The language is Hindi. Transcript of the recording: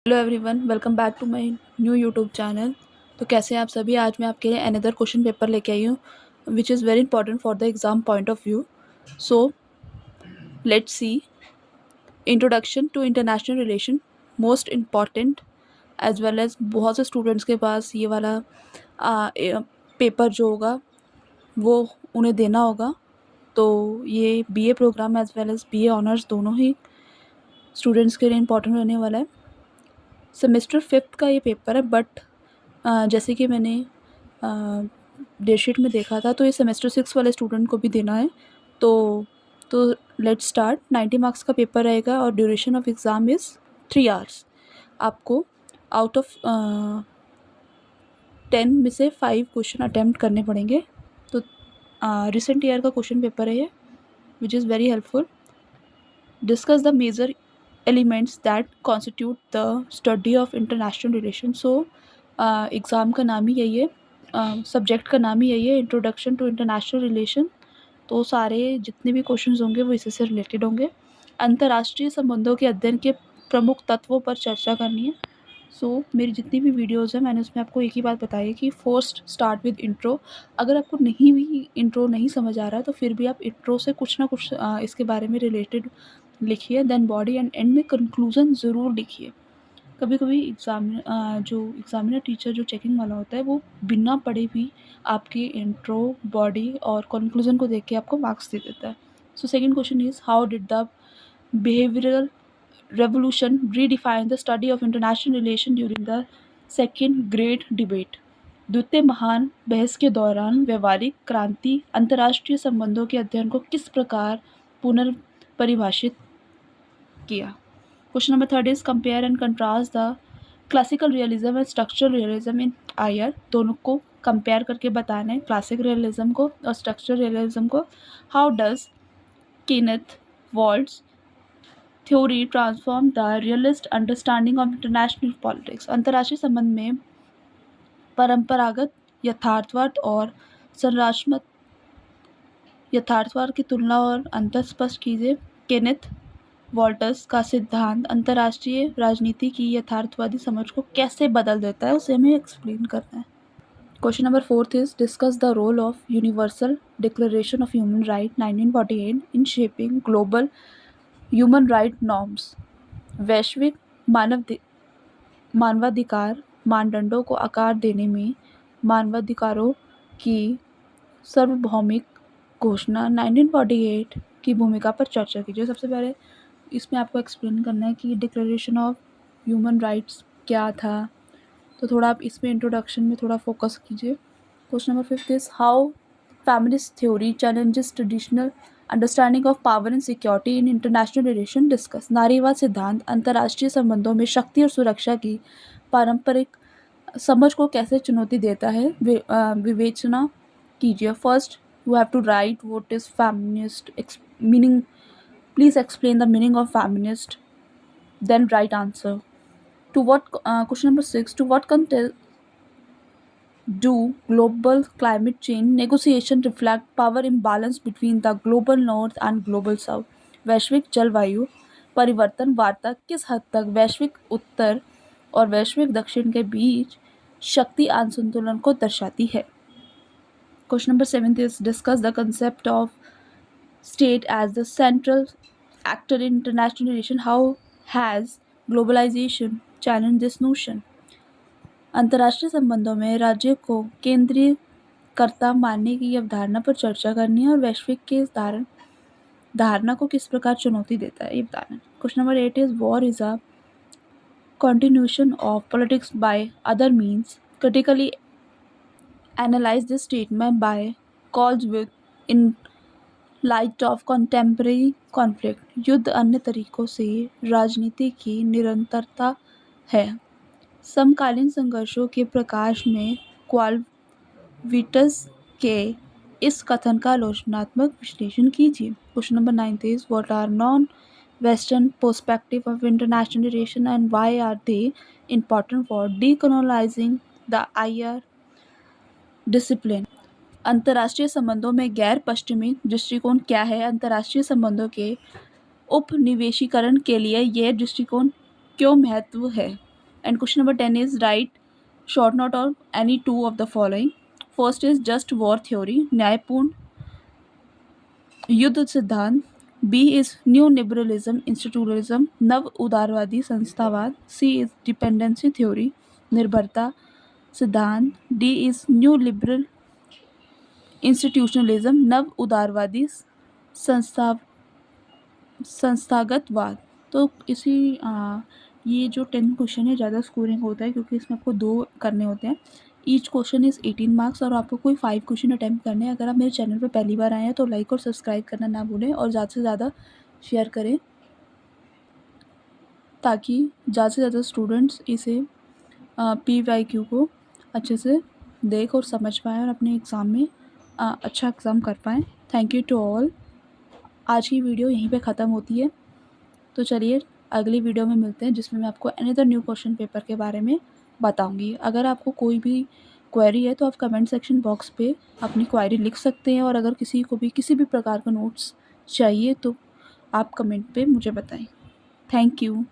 Hello everyone, welcome back to my new YouTube channel. तो कैसे हैं आप सभी। आज मैं आपके लिए अनदर क्वेश्चन पेपर लेके आई हूँ which is very important for the exam point of view. So let's see. Introduction to international relation, most important as well as बहुत से स्टूडेंट्स के पास ये वाला पेपर जो होगा वो उन्हें देना होगा। तो ये BA programme as well as BA honours दोनों ही स्टूडेंट्स के लिए इम्पॉर्टेंट रहने वाला है। सेमेस्टर 5th का ये पेपर है, बट जैसे कि मैंने डेट शीट में देखा था तो ये सेमेस्टर 6 वाले स्टूडेंट को भी देना है। तो लेट्स स्टार्ट। 90 मार्क्स का पेपर रहेगा और duration of exam is 3 hours. आपको आउट ऑफ 10 में से 5 क्वेश्चन अटैम्प्ट करने पड़ेंगे। तो रिसेंट ईयर का क्वेश्चन पेपर है ये, which is very helpful. Discuss the major elements that constitute the study of international relation. So exam का नाम ही यही है, सब्जेक्ट का नाम ही यही है, इंट्रोडक्शन टू इंटरनेशनल रिलेशन। तो सारे जितने भी क्वेश्चंस होंगे वो इसी से रिलेटेड होंगे। अंतर्राष्ट्रीय संबंधों के अध्ययन के प्रमुख तत्वों पर चर्चा करनी है। मेरी जितनी भी वीडियोज़ हैं मैंने उसमें आपको एक ही बात बताई है कि फर्स्ट स्टार्ट विद इंट्रो। अगर आपको नहीं भी इंट्रो नहीं समझ आ रहा है तो फिर भी आप इंट्रो से कुछ ना कुछ इसके बारे में रिलेटेड लिखिए, देन बॉडी एंड एंड में कंक्लूज़न ज़रूर लिखिए। कभी कभी जो एग्ज़ामिनर टीचर जो चेकिंग वाला होता है वो बिना पढ़े भी आपकी इंट्रो, बॉडी और कंक्लूज़न को देख के आपको मार्क्स दे देता है। So second question is, how did the behavioural revolution redefined the study of international relation during the second great debate। द्वितीय महान बहस के दौरान व्यवहारिक क्रांति अंतर्राष्ट्रीय संबंधों के अध्ययन को किस प्रकार पुनर्परिभाषित किया। Question number 3 is compare and contrast the classical realism and structural realism in IR. दोनों को कंपेयर करके बताना है, क्लासिक रियलिज्म को और स्ट्रक्चरल रियलिज्म को। How does Kenneth vaults theory transform the realist understanding of international politics. अंतर्राष्ट्रीय संबंध में परंपरागत यथार्थवाद और संरचनात्मक यथार्थवाद की तुलना और अंतर स्पष्ट कीजिए। केनेथ वॉल्टर्स का सिद्धांत अंतर्राष्ट्रीय राजनीति की यथार्थवादी समझ को कैसे बदल देता है, उसे हमें एक्सप्लेन करना है। Question number 4 is, discuss the role of universal declaration of human right 1948 in shaping global human right norms. वैश्विक मानवाधिकार मानदंडों को आकार देने में मानवाधिकारों की सार्वभौमिक घोषणा 1948 की भूमिका पर चर्चा कीजिए। सबसे पहले इसमें आपको एक्सप्लेन करना है कि डिक्लेरेशन ऑफ ह्यूमन राइट्स क्या था, तो थोड़ा आप इसमें इंट्रोडक्शन में थोड़ा फोकस कीजिए। Question number 5 is, how feminist theory challenges traditional understanding of power and security in international relation. Discuss. नारीवाद सिद्धांत अंतर्राष्ट्रीय संबंधों में शक्ति और सुरक्षा की पारंपरिक समझ को कैसे चुनौती देता है, विवेचना कीजिए। First you have to write what is feminist meaning, please explain the meaning of feminist, then write answer. To what question number 6, to what content do global climate change negotiation reflect power imbalance between the global north and global south। वैश्विक जलवायु परिवर्तन वार्ता किस हद तक वैश्विक उत्तर और वैश्विक दक्षिण के बीच शक्ति असंतुलन को दर्शाती है। Question number 7 is, discuss the concept of state as the central actor in international relation। How has globalization challenged this notion। अंतर्राष्ट्रीय संबंधों में राज्य को केंद्रीय कर्ता मानने की अवधारणा पर चर्चा करनी है और वैश्विक के धारणा को किस प्रकार चुनौती देता है ये बताना है। Question number 8 is, war is a continuation of politics by other means। Critically analyze this statement by calls with in light of contemporary conflict। युद्ध अन्य तरीकों से राजनीति की निरंतरता है। समकालीन संघर्षों के प्रकाश में क्वालिविटस के इस कथन का आलोचनात्मक विश्लेषण कीजिए। Question number 9 is, what are non western perspective of international relation and why are they important for decolonising the IR discipline. अंतर्राष्ट्रीय संबंधों में गैर पश्चिमी दृष्टिकोण क्या है। अंतर्राष्ट्रीय संबंधों के उपनिवेशीकरण के लिए यह दृष्टिकोण क्यों महत्व है। And question number 10 is write short note of any two of the following. First is just war theory, न्यायपूर्ण युद्ध सिद्धांत. B is new liberalism institutionalism नव उदारवादी संस्थावाद. C is डिपेंडेंसी थ्योरी निर्भरता सिद्धांत. D is new liberal institutionalism नव उदारवादी संस्थागतवाद. तो ये जो 10 क्वेश्चन है ज़्यादा स्कोरिंग होता है क्योंकि इसमें आपको 2 करने होते हैं. ईच क्वेश्चन इज़ 18 मार्क्स और आपको कोई 5 क्वेश्चन अटैम्प्ट करने हैं. अगर आप मेरे चैनल पर पहली बार आए हैं तो लाइक और सब्सक्राइब करना ना भूलें और ज़्यादा से ज़्यादा शेयर करें ताकि ज़्यादा से ज़्यादा स्टूडेंट्स इसे PYQ को अच्छे से देख और समझ पाएँ और अपने एग्ज़ाम में अच्छा एग्ज़ाम कर पाएँ. Thank you to all. आज की वीडियो यहीं पे ख़त्म होती है. तो चलिए अगली वीडियो में मिलते हैं जिसमें मैं आपको अनदर न्यू क्वेश्चन पेपर के बारे में बताऊंगी. अगर आपको कोई भी क्वेरी है तो आप कमेंट सेक्शन बॉक्स पे अपनी क्वेरी लिख सकते हैं और अगर किसी को भी किसी भी प्रकार का नोट्स चाहिए तो आप कमेंट पे मुझे बताएं. Thank you.